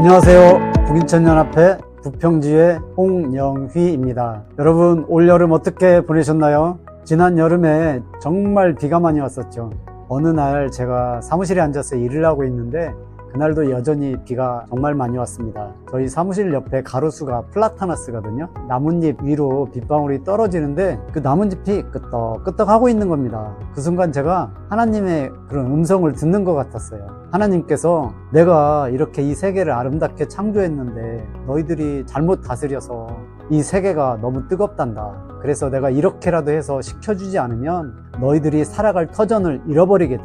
안녕하세요. 북인천연합회 부평지회 홍영휘입니다. 여러분, 올여름 어떻게 보내셨나요? 지난 여름에 정말 비가 많이 왔었죠. 어느 날 제가 사무실에 앉아서 일을 하고 있는데 그날도 여전히 비가 정말 많이 왔습니다. 저희 사무실 옆에 가로수가 플라타나스거든요. 나뭇잎 위로 빗방울이 떨어지는데 그 나뭇잎이 끄떡끄떡 하고 있는 겁니다. 그 순간 제가 하나님의 그런 음성을 듣는 것 같았어요. 하나님께서 내가 이렇게 이 세계를 아름답게 창조했는데 너희들이 잘못 다스려서 이 세계가 너무 뜨겁단다. 그래서 내가 이렇게라도 해서 식혀주지 않으면 너희들이 살아갈 터전을 잃어버리게 돼.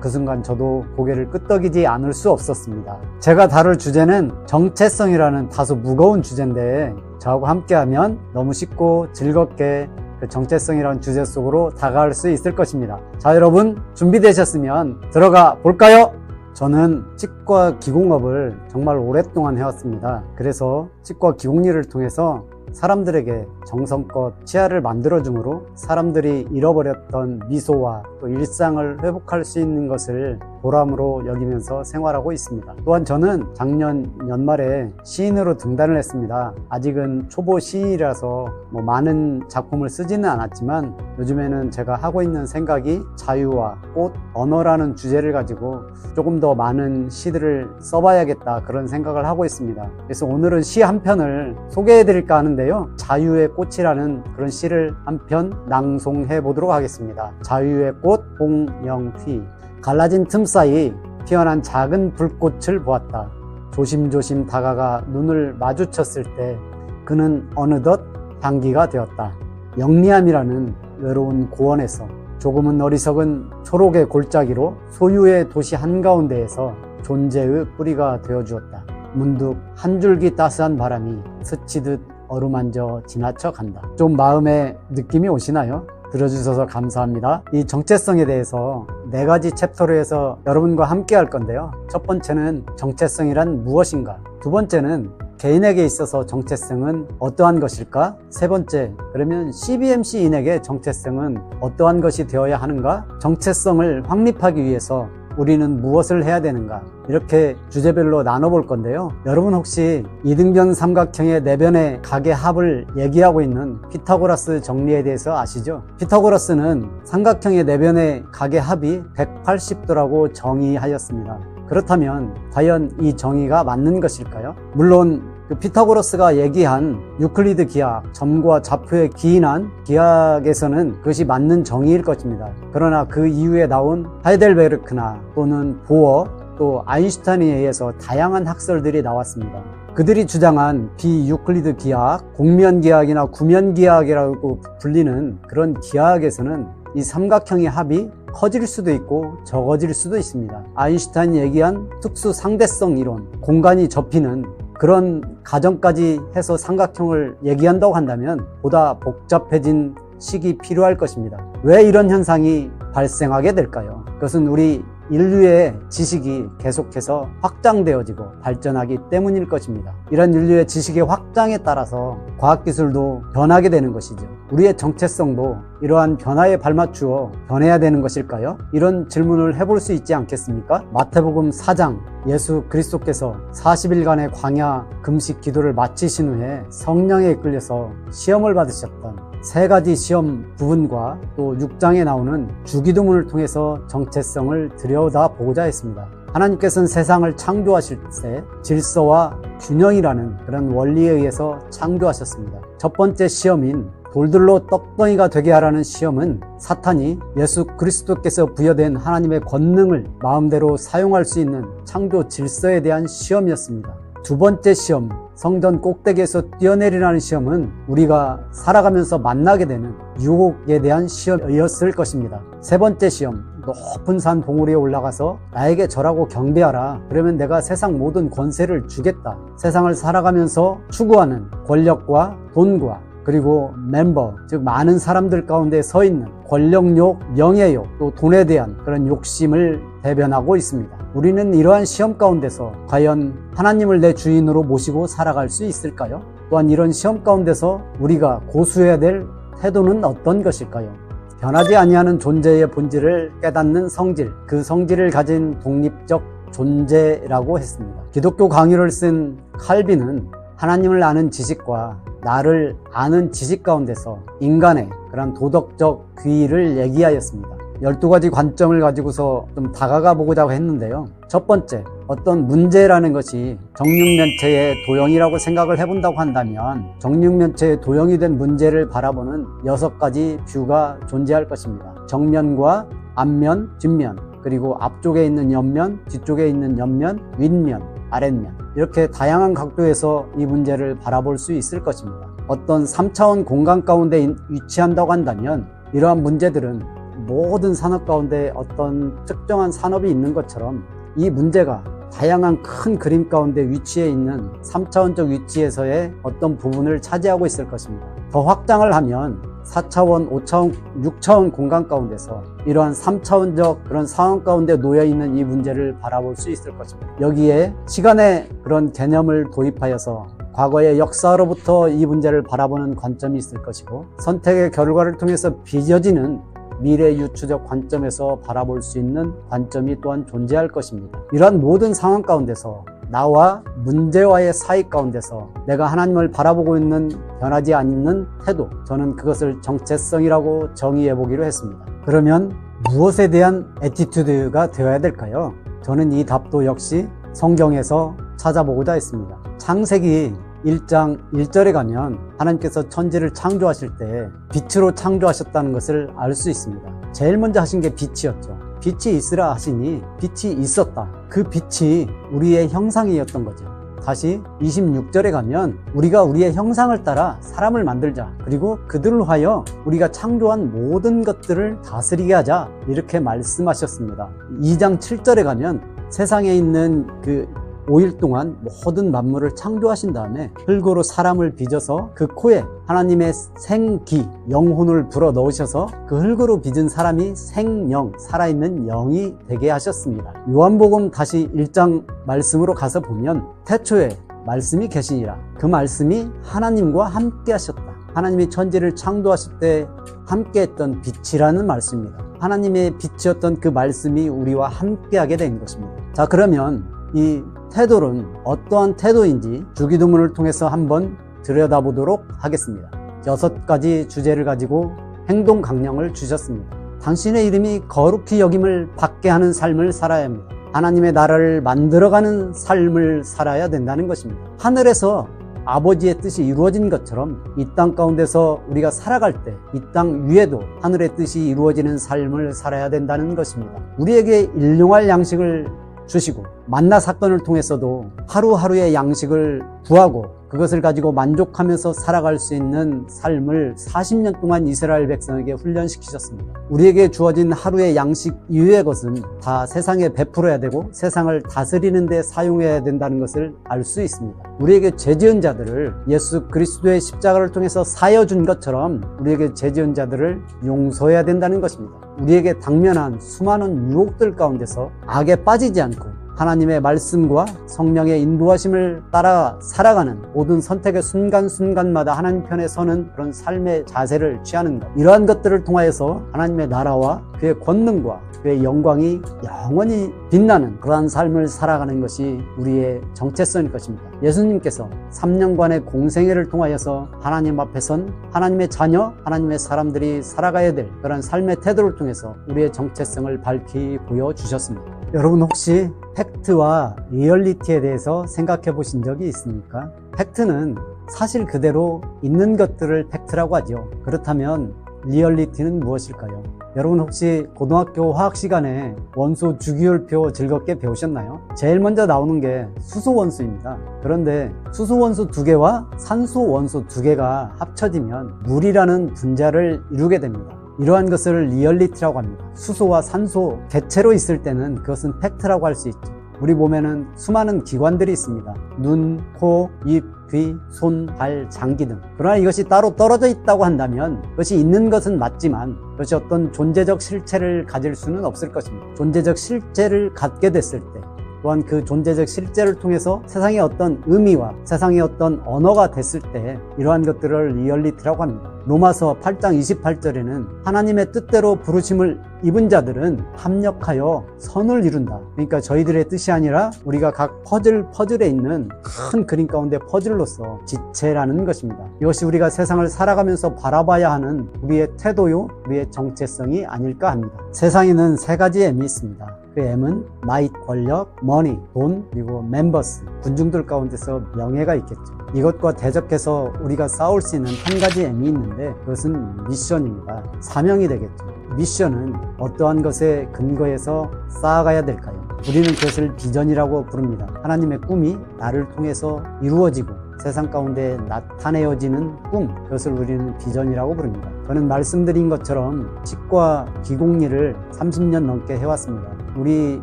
그 순간 저도 고개를 끄덕이지 않을 수 없었습니다. 제가 다룰 주제는 정체성이라는 다소 무거운 주제인데 저하고 함께하면 너무 쉽고 즐겁게 그 정체성이라는 주제 속으로 다가갈 수 있을 것입니다. 자, 여러분 준비되셨으면 들어가 볼까요? 저는 치과 기공업을 정말 오랫동안 해왔습니다. 그래서 치과 기공일을 통해서 사람들에게 정성껏 치아를 만들어줌으로 사람들이 잃어버렸던 미소와 또 일상을 회복할 수 있는 것을 보람으로 여기면서 생활하고 있습니다. 또한 저는 작년 연말에 시인으로 등단을 했습니다. 아직은 초보 시인이라서 많은 작품을 쓰지는 않았지만 요즘에는 제가 하고 있는 생각이 자유와 꽃, 언어라는 주제를 가지고 조금 더 많은 시들을 써봐야겠다 그런 생각을 하고 있습니다. 그래서 오늘은 시 한 편을 소개해드릴까 하는데요. 자유의 꽃이라는 그런 시를 한 편 낭송해 보도록 하겠습니다. 자유의 꽃 홍영휘. 갈라진 틈 사이 피어난 작은 불꽃을 보았다. 조심조심 다가가 눈을 마주쳤을 때 그는 어느덧 향기가 되었다. 영리함이라는 외로운 고원에서 조금은 어리석은 초록의 골짜기로 소유의 도시 한가운데에서 존재의 뿌리가 되어주었다. 문득 한 줄기 따스한 바람이 스치듯 어루만져 지나쳐 간다. 좀 마음에 느낌이 오시나요? 들어주셔서 감사합니다. 이 정체성에 대해서 4가지 챕터로 해서 여러분과 함께 할 건데요. 첫 번째는 정체성이란 무엇인가? 두 번째는 개인에게 있어서 정체성은 어떠한 것일까? 세 번째, 그러면 CBMC인에게 정체성은 어떠한 것이 되어야 하는가? 정체성을 확립하기 위해서 우리는 무엇을 해야 되는가? 이렇게 주제별로 나눠볼 건데요. 여러분 혹시 이등변 삼각형의 내변의 각의 합을 얘기하고 있는 피타고라스 정리에 대해서 아시죠? 피타고라스는 삼각형의 내변의 각의 합이 180도라고 정의하였습니다. 그렇다면 과연 이 정의가 맞는 것일까요? 물론 그 피타고라스가 얘기한 유클리드 기하, 점과 좌표에 기인한 기하에서는 그것이 맞는 정의일 것입니다. 그러나 그 이후에 나온 하이델베르크나 또는 보어, 또 아인슈타인에 의해서 다양한 학설들이 나왔습니다. 그들이 주장한 비유클리드 기하학, 곡면 기하학이나 구면 기하학이라고 불리는 그런 기하학에서는 이 삼각형의 합이 커질 수도 있고 적어질 수도 있습니다. 아인슈타인이 얘기한 특수 상대성 이론, 공간이 접히는 그런 가정까지 해서 삼각형을 얘기한다고 한다면 보다 복잡해진 식이 필요할 것입니다. 왜 이런 현상이 발생하게 될까요? 그것은 우리 인류의 지식이 계속해서 확장되어지고 발전하기 때문일 것입니다. 이런 인류의 지식의 확장에 따라서 과학기술도 변하게 되는 것이죠. 우리의 정체성도 이러한 변화에 발맞추어 변해야 되는 것일까요? 이런 질문을 해볼 수 있지 않겠습니까? 마태복음 4장, 예수 그리스도께서 40일간의 광야 금식 기도를 마치신 후에 성령에 이끌려서 시험을 받으셨던 3가지 시험 부분과 또 6장에 나오는 주기도문을 통해서 정체성을 들여다보고자 했습니다. 하나님께서는 세상을 창조하실 때 질서와 균형이라는 그런 원리에 의해서 창조하셨습니다. 첫 번째 시험인 돌들로 떡덩이가 되게 하라는 시험은 사탄이 예수 그리스도께서 부여된 하나님의 권능을 마음대로 사용할 수 있는 창조 질서에 대한 시험이었습니다. 두 번째 시험, 성전 꼭대기에서 뛰어내리라는 시험은 우리가 살아가면서 만나게 되는 유혹에 대한 시험이었을 것입니다. 세 번째 시험, 높은 산 봉우리에 올라가서 나에게 절하고 경배하라. 그러면 내가 세상 모든 권세를 주겠다. 세상을 살아가면서 추구하는 권력과 돈과 그리고 멤버, 즉 많은 사람들 가운데 서 있는 권력욕, 명예욕, 또 돈에 대한 그런 욕심을 대변하고 있습니다. 우리는 이러한 시험 가운데서 과연 하나님을 내 주인으로 모시고 살아갈 수 있을까요? 또한 이런 시험 가운데서 우리가 고수해야 될 태도는 어떤 것일까요? 변하지 아니하는 존재의 본질을 깨닫는 성질, 그 성질을 가진 독립적 존재라고 했습니다. 기독교 강의를 쓴 칼빈은 하나님을 아는 지식과 나를 아는 지식 가운데서 인간의 그런 도덕적 귀의를 얘기하였습니다. 12가지 관점을 가지고서 좀 다가가 보고자 했는데요. 첫 번째, 어떤 문제라는 것이 정육면체의 도형이라고 생각을 해본다고 한다면 정육면체의 도형이 된 문제를 바라보는 6가지 뷰가 존재할 것입니다. 정면과 앞면, 뒷면, 그리고 앞쪽에 있는 옆면, 뒤쪽에 있는 옆면, 윗면, 아랫면, 이렇게 다양한 각도에서 이 문제를 바라볼 수 있을 것입니다. 어떤 3차원 공간 가운데 위치한다고 한다면 이러한 문제들은 모든 산업 가운데 어떤 특정한 산업이 있는 것처럼 이 문제가 다양한 큰 그림 가운데 위치해 있는 3차원적 위치에서의 어떤 부분을 차지하고 있을 것입니다. 더 확장을 하면 4차원, 5차원, 6차원 공간 가운데서 이러한 3차원적 그런 상황 가운데 놓여있는 이 문제를 바라볼 수 있을 것입니다. 여기에 시간의 그런 개념을 도입하여서 과거의 역사로부터 이 문제를 바라보는 관점이 있을 것이고, 선택의 결과를 통해서 빚어지는 미래 유추적 관점에서 바라볼 수 있는 관점이 또한 존재할 것입니다. 이러한 모든 상황 가운데서 나와 문제와의 사이 가운데서 내가 하나님을 바라보고 있는 변하지 않는 태도, 저는 그것을 정체성이라고 정의해 보기로 했습니다. 그러면 무엇에 대한 애티튜드가 되어야 될까요? 저는 이 답도 역시 성경에서 찾아보고자 했습니다. 창세기 1장 1절에 가면 하나님께서 천지를 창조하실 때 빛으로 창조하셨다는 것을 알 수 있습니다. 제일 먼저 하신 게 빛이었죠. 빛이 있으라 하시니 빛이 있었다. 그 빛이 우리의 형상이었던 거죠. 다시 26절에 가면 우리가 우리의 형상을 따라 사람을 만들자. 그리고 그들로 하여 우리가 창조한 모든 것들을 다스리게 하자. 이렇게 말씀하셨습니다. 2장 7절에 가면 세상에 있는 그 5일 동안 모든 만물을 창조하신 다음에 흙으로 사람을 빚어서 그 코에 하나님의 생기, 영혼을 불어 넣으셔서 그 흙으로 빚은 사람이 생영, 살아있는 영이 되게 하셨습니다. 요한복음 다시 1장 말씀으로 가서 보면 태초에 말씀이 계시니라. 그 말씀이 하나님과 함께 하셨다. 하나님이 천지를 창조하실 때 함께 했던 빛이라는 말씀입니다. 하나님의 빛이었던 그 말씀이 우리와 함께하게 된 것입니다. 자, 그러면 이 태도는 어떠한 태도인지 주기도문을 통해서 한번 들여다보도록 하겠습니다. 6가지 주제를 가지고 행동 강령을 주셨습니다. 당신의 이름이 거룩히 여김을 받게 하는 삶을 살아야 합니다. 하나님의 나라를 만들어가는 삶을 살아야 된다는 것입니다. 하늘에서 아버지의 뜻이 이루어진 것처럼 이 땅 가운데서 우리가 살아갈 때 이 땅 위에도 하늘의 뜻이 이루어지는 삶을 살아야 된다는 것입니다. 우리에게 일용할 양식을 주시고 만나 사건을 통해서도 하루하루의 양식을 구하고 그것을 가지고 만족하면서 살아갈 수 있는 삶을 40년 동안 이스라엘 백성에게 훈련시키셨습니다. 우리에게 주어진 하루의 양식 이외의 것은 다 세상에 베풀어야 되고 세상을 다스리는 데 사용해야 된다는 것을 알 수 있습니다. 우리에게 죄 지은 자들을 예수 그리스도의 십자가를 통해서 사여 준 것처럼 우리에게 죄 지은 자들을 용서해야 된다는 것입니다. 우리에게 당면한 수많은 유혹들 가운데서 악에 빠지지 않고 하나님의 말씀과 성령의 인도하심을 따라 살아가는 모든 선택의 순간순간마다 하나님 편에 서는 그런 삶의 자세를 취하는 것, 이러한 것들을 통하여서 하나님의 나라와 그의 권능과 그의 영광이 영원히 빛나는 그러한 삶을 살아가는 것이 우리의 정체성일 것입니다. 예수님께서 3년간의 공생애를 통하여서 하나님 앞에 선 하나님의 자녀, 하나님의 사람들이 살아가야 될 그런 삶의 태도를 통해서 우리의 정체성을 밝히 보여주셨습니다. 여러분 혹시 팩트와 리얼리티에 대해서 생각해 보신 적이 있습니까? 팩트는 사실 그대로 있는 것들을 팩트라고 하죠. 그렇다면 리얼리티는 무엇일까요? 여러분 혹시 고등학교 화학 시간에 원소 주기율표 즐겁게 배우셨나요? 제일 먼저 나오는 게 수소 원소입니다. 그런데 수소 원소 2개와 산소 원소 2개가 합쳐지면 물이라는 분자를 이루게 됩니다. 이러한 것을 리얼리티라고 합니다. 수소와 산소 객체로 있을 때는 그것은 팩트라고 할 수 있죠. 우리 몸에는 수많은 기관들이 있습니다. 눈, 코, 입, 귀, 손, 발, 장기 등. 그러나 이것이 따로 떨어져 있다고 한다면 그것이 있는 것은 맞지만 그것이 어떤 존재적 실체를 가질 수는 없을 것입니다. 존재적 실체를 갖게 됐을 때 또한 그 존재적 실제를 통해서 세상의 어떤 의미와 세상의 어떤 언어가 됐을 때 이러한 것들을 리얼리티라고 합니다. 로마서 8장 28절에는 하나님의 뜻대로 부르심을 입은 자들은 합력하여 선을 이룬다. 그러니까 저희들의 뜻이 아니라 우리가 각 퍼즐에 있는 큰 그림 가운데 퍼즐로서 지체라는 것입니다. 이것이 우리가 세상을 살아가면서 바라봐야 하는 우리의 태도요, 우리의 정체성이 아닐까 합니다. 세상에는 세 가지 M이 있습니다. 그 M은 might, 권력, money, 돈, 그리고 members, 군중들 가운데서 명예가 있겠죠. 이것과 대적해서 우리가 싸울 수 있는 한 가지 M이 있는데 그것은 미션입니다. 사명이 되겠죠. 미션은 어떠한 것에 근거해서 쌓아가야 될까요? 우리는 그것을 비전이라고 부릅니다. 하나님의 꿈이 나를 통해서 이루어지고 세상 가운데 나타내어지는 꿈, 그것을 우리는 비전이라고 부릅니다. 저는 말씀드린 것처럼 치과 기공일을 30년 넘게 해왔습니다. 우리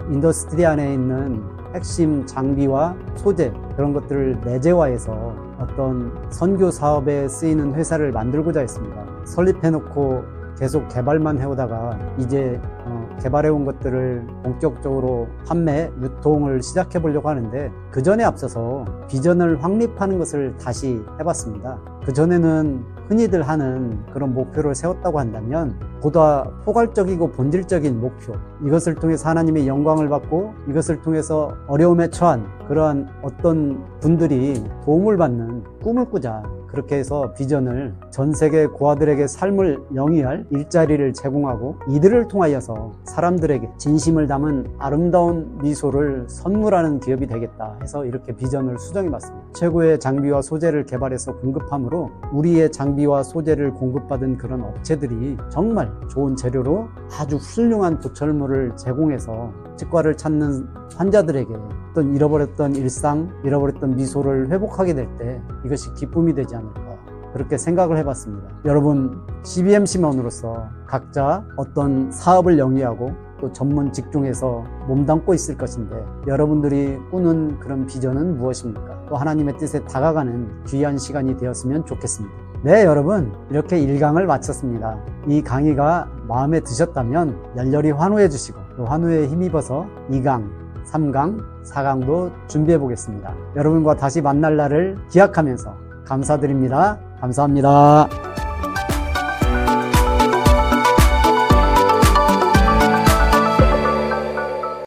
인더스트리 안에 있는 핵심 장비와 소재, 그런 것들을 내재화해서 어떤 선교 사업에 쓰이는 회사를 만들고자 했습니다. 설립해놓고 계속 개발만 해오다가 이제 개발해온 것들을 본격적으로 판매, 유통을 시작해 보려고 하는데 그 전에 앞서서 비전을 확립하는 것을 다시 해봤습니다. 그 전에는 흔히들 하는 그런 목표를 세웠다고 한다면 보다 포괄적이고 본질적인 목표, 이것을 통해서 하나님의 영광을 받고 이것을 통해서 어려움에 처한 그러한 어떤 분들이 도움을 받는 꿈을 꾸자, 그렇게 해서 비전을 전 세계 고아들에게 삶을 영위할 일자리를 제공하고 이들을 통하여서 사람들에게 진심을 담은 아름다운 미소를 선물하는 기업이 되겠다 해서 이렇게 비전을 수정해봤습니다. 최고의 장비와 소재를 개발해서 공급함으로 우리의 장비와 소재를 공급받은 그런 업체들이 정말 좋은 재료로 아주 훌륭한 도철물을 제공해서 치과를 찾는 환자들에게 어떤 잃어버렸던 일상, 잃어버렸던 미소를 회복하게 될 때 이것이 기쁨이 되지 않을까, 그렇게 생각을 해봤습니다. 여러분, CBMC만으로서 각자 어떤 사업을 영위하고 또 전문 직종에서 몸담고 있을 것인데 여러분들이 꾸는 그런 비전은 무엇입니까? 또 하나님의 뜻에 다가가는 귀한 시간이 되었으면 좋겠습니다. 네, 여러분, 이렇게 1강을 마쳤습니다. 이 강의가 마음에 드셨다면 열렬히 환호해 주시고 또 환호에 힘입어서 2강, 3강, 4강도 준비해 보겠습니다. 여러분과 다시 만날 날을 기약하면서 감사드립니다. 감사합니다.